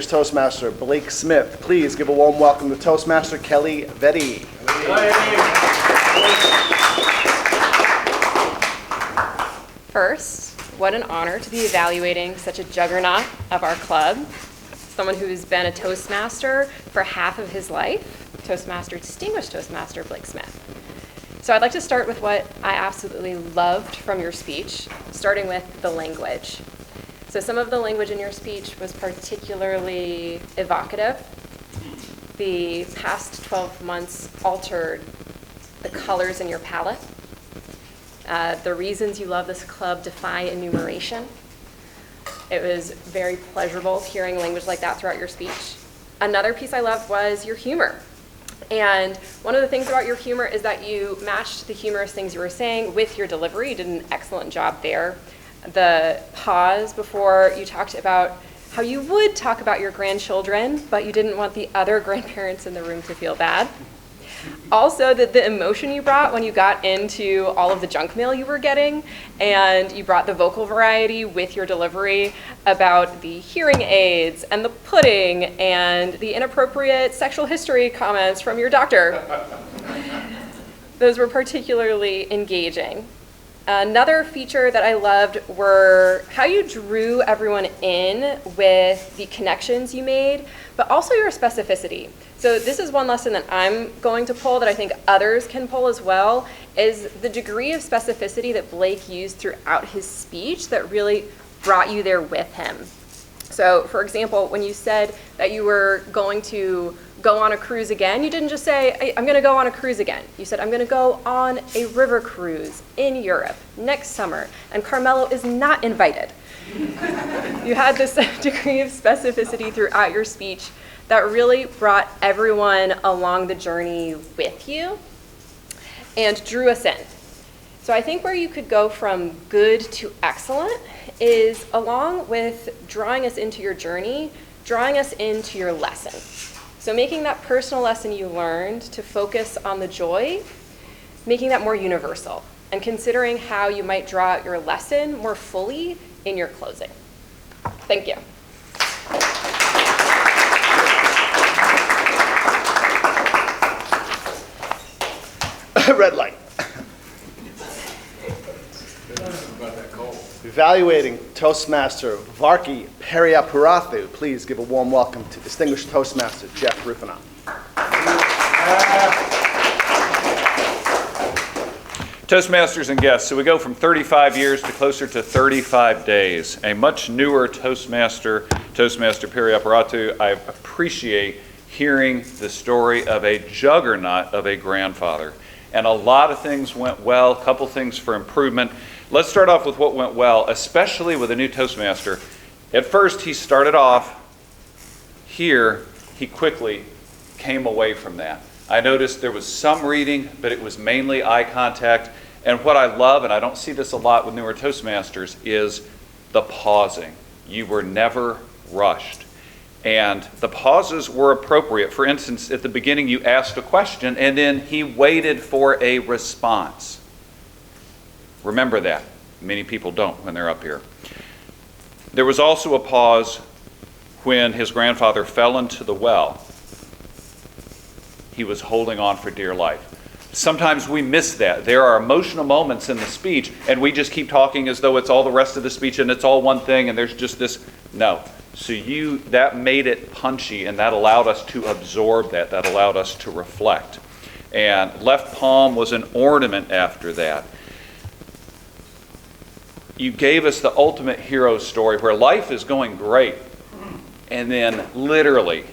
Distinguished Toastmaster Blake Smith. Please give a warm welcome to Toastmaster Kelly Vedi. First, what an honor to be evaluating such a juggernaut of our club, someone who's been a Toastmaster for half of his life, Distinguished Toastmaster Blake Smith. So I'd like to start with what I absolutely loved from your speech, starting with the language. So some of the language in your speech was particularly evocative. The past 12 months altered the colors in your palette. The reasons you love this club defy enumeration. It was very pleasurable hearing language like that throughout your speech. Another piece I loved was your humor. And one of the things about your humor is that you matched the humorous things you were saying with your delivery. You did an excellent job there. The pause before you talked about how you would talk about your grandchildren, but you didn't want the other grandparents in the room to feel bad. Also, the emotion you brought when you got into all of the junk mail you were getting, and you brought the vocal variety with your delivery about the hearing aids and the pudding and the inappropriate sexual history comments from your doctor. Those were particularly engaging. Another feature that I loved were how you drew everyone in with the connections you made, but also your specificity. So this is one lesson that I'm going to pull that I think others can pull as well, is the degree of specificity that Blake used throughout his speech that really brought you there with him. So for example, when you said that you were going to go on a cruise again, you didn't just say, I'm going to go on a cruise again. You said, I'm going to go on a river cruise in Europe next summer, and Carmelo is not invited. You had this degree of specificity throughout your speech that really brought everyone along the journey with you and drew us in. So I think where you could go from good to excellent is along with drawing us into your journey, drawing us into your lesson. So making that personal lesson you learned to focus on the joy, making that more universal, and considering how you might draw out your lesson more fully in your closing. Thank you. Red light. Evaluating Toastmaster Varki Periapurathu. Please give a warm welcome to Distinguished Toastmaster Jeff Rufenacht. Toastmasters and guests, so we go from 35 years to closer to 35 days. A much newer Toastmaster Periapurathu. I appreciate hearing the story of a juggernaut of a grandfather. And a lot of things went well, a couple things for improvement. Let's start off with what went well, especially with a new Toastmaster. At first, he started off here. He quickly came away from that. I noticed there was some reading, but it was mainly eye contact. And what I love, and I don't see this a lot with newer Toastmasters, is the pausing. You were never rushed. And the pauses were appropriate. For instance, at the beginning, you asked a question, and then he waited for a response. Remember that. Many people don't when they're up here. There was also a pause when his grandfather fell into the well. He was holding on for dear life. Sometimes we miss that. There are emotional moments in the speech, and we just keep talking as though it's all the rest of the speech and it's all one thing, and there's just this. No. So that made it punchy, and that allowed us to absorb that. That allowed us to reflect. And left palm was an ornament after that. You gave us the ultimate hero story where life is going great and then literally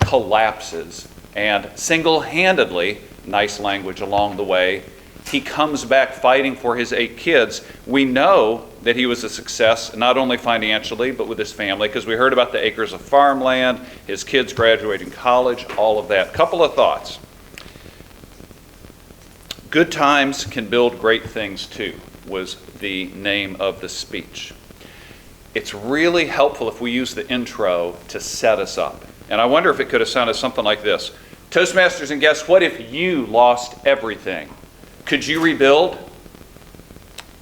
collapses, and single-handedly, nice language along the way, he comes back fighting for his 8 kids. We know that he was a success, not only financially, but with his family, because we heard about the acres of farmland, his kids graduating college, all of that. Couple of thoughts. Good times can build great things too, was the name of the speech. It's really helpful if we use the intro to set us up. And I wonder if it could have sounded something like this. Toastmasters and guests, what if you lost everything? Could you rebuild?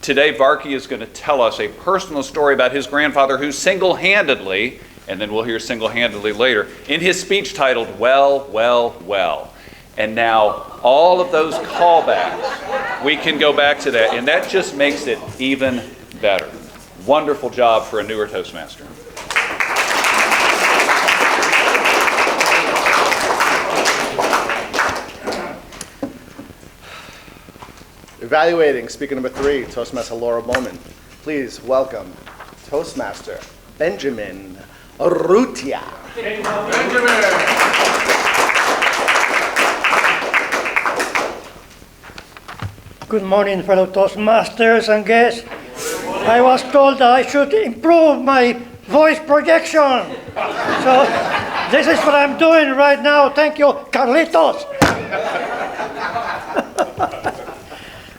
Today, Varki is going to tell us a personal story about his grandfather who single-handedly and then we'll hear single-handedly later, in his speech titled, Well, Well, Well. And now all of those callbacks, we can go back to that, and that just makes it even better. Wonderful job for a newer Toastmaster. Evaluating speaker number 3, Toastmaster Laura Bowman. Please welcome Toastmaster Benjamin Urruita. Good morning, fellow Toastmasters and guests. I was told that I should improve my voice projection. So this is what I'm doing right now. Thank you, Carlitos.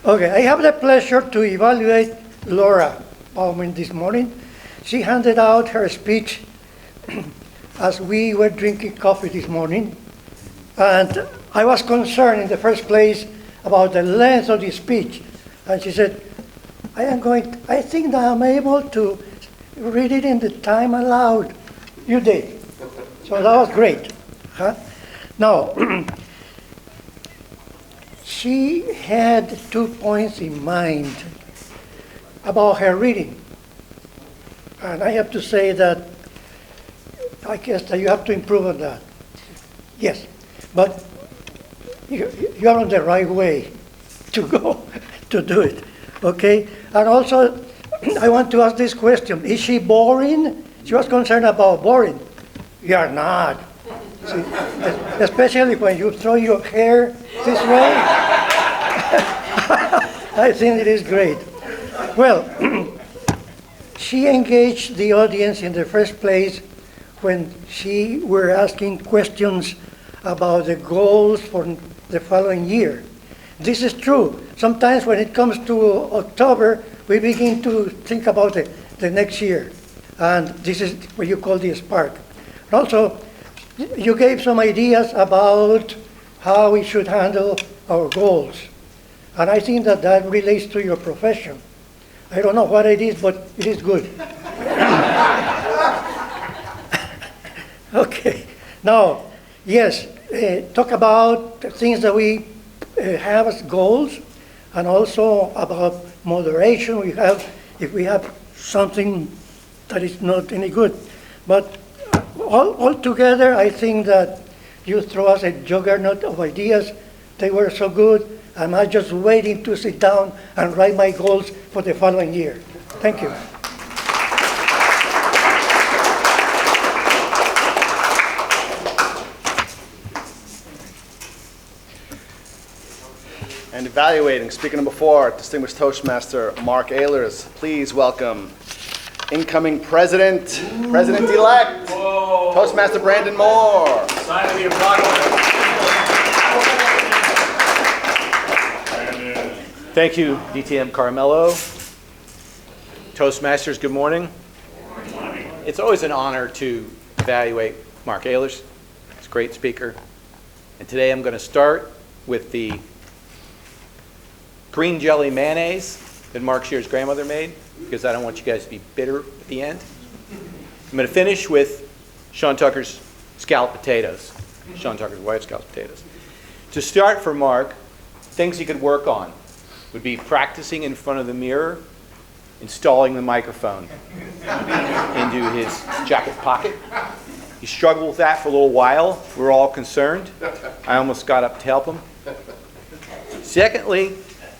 Okay, I have the pleasure to evaluate Laura Bowman this morning. She handed out her speech as we were drinking coffee this morning. And I was concerned in the first place about the length of the speech. And she said, I think that I'm able to read it in the time allowed. You did. So that was great. Huh? Now, she had 2 points in mind about her reading. And I have to say that I guess that you have to improve on that. Yes. But you're on the right way to go to do it. Okay? And also, I want to ask this question. Is she boring? She was concerned about boring. You're not. See, especially when you throw your hair this way. I think it is great. Well, she engaged the audience in the first place when she were asking questions about the goals for the following year. This is true. Sometimes when it comes to October, we begin to think about the next year. And this is what you call the spark. And also, you gave some ideas about how we should handle our goals. And I think that that relates to your profession. I don't know what it is, but it is good. Okay. Now, yes, talk about things that we have as goals, and also about moderation. If we have something that is not any good. But all together, I think that you throw us a juggernaut of ideas. They were so good. I'm just waiting to sit down and write my goals for the following year. Thank you. And evaluating speaker number 4, distinguished Toastmaster Mark Ehlers. Please welcome incoming President-elect, Toastmaster Brandon Moore. Sign of the apocalypse. Thank you, DTM Carmelo. Toastmasters, good morning. Good morning. It's always an honor to evaluate Mark Ehlers. He's a great speaker. And today I'm going to start with the green jelly mayonnaise that Mark Shear's grandmother made, because I don't want you guys to be bitter at the end. I'm going to finish with Sean Tucker's scalloped potatoes, Sean Tucker's wife's scalloped potatoes. To start for Mark, things he could work on would be practicing in front of the mirror, installing the microphone into his jacket pocket. He struggled with that for a little while. We were all concerned. I almost got up to help him. Secondly,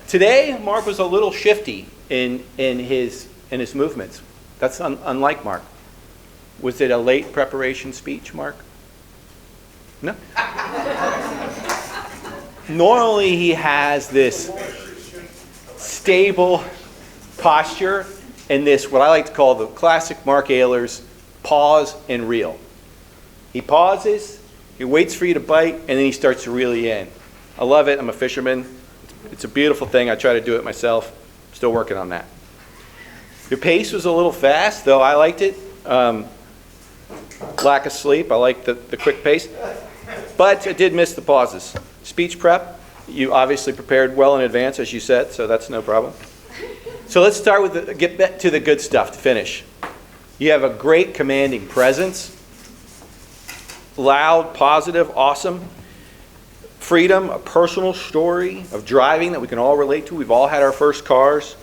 today Mark was a little shifty in his movements. That's unlike Mark. Was it a late preparation speech, Mark? No? Normally he has this stable posture and this, what I like to call the classic Mark Ehlers, pause and reel. He pauses, he waits for you to bite, and then he starts to reel you in. I love it. I'm a fisherman. It's a beautiful thing. I try to do it myself. Still working on that. Your pace was a little fast, though I liked it. Lack of sleep. I like the quick pace. But I did miss the pauses. Speech prep, you obviously prepared well in advance, as you said, so that's no problem. So let's start with get back to the good stuff to finish. You have a great commanding presence. Loud, positive, awesome. Freedom, a personal story of driving that we can all relate to. We've all had our first cars.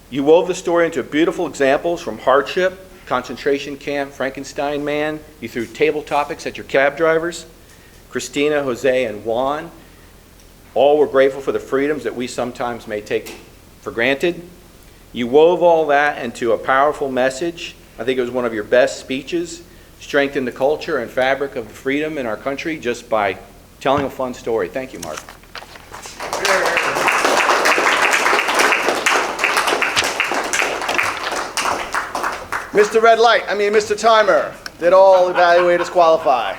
You wove the story into beautiful examples from hardship, concentration camp, Frankenstein man. You threw table topics at your cab drivers. Christina, Jose, and Juan all were grateful for the freedoms that we sometimes may take for granted. You wove all that into a powerful message. I think it was one of your best speeches. Strengthened the culture and fabric of freedom in our country just by telling a fun story. Thank you, Mark. Mr. Red Light, Mr. Timer, did all evaluators qualify?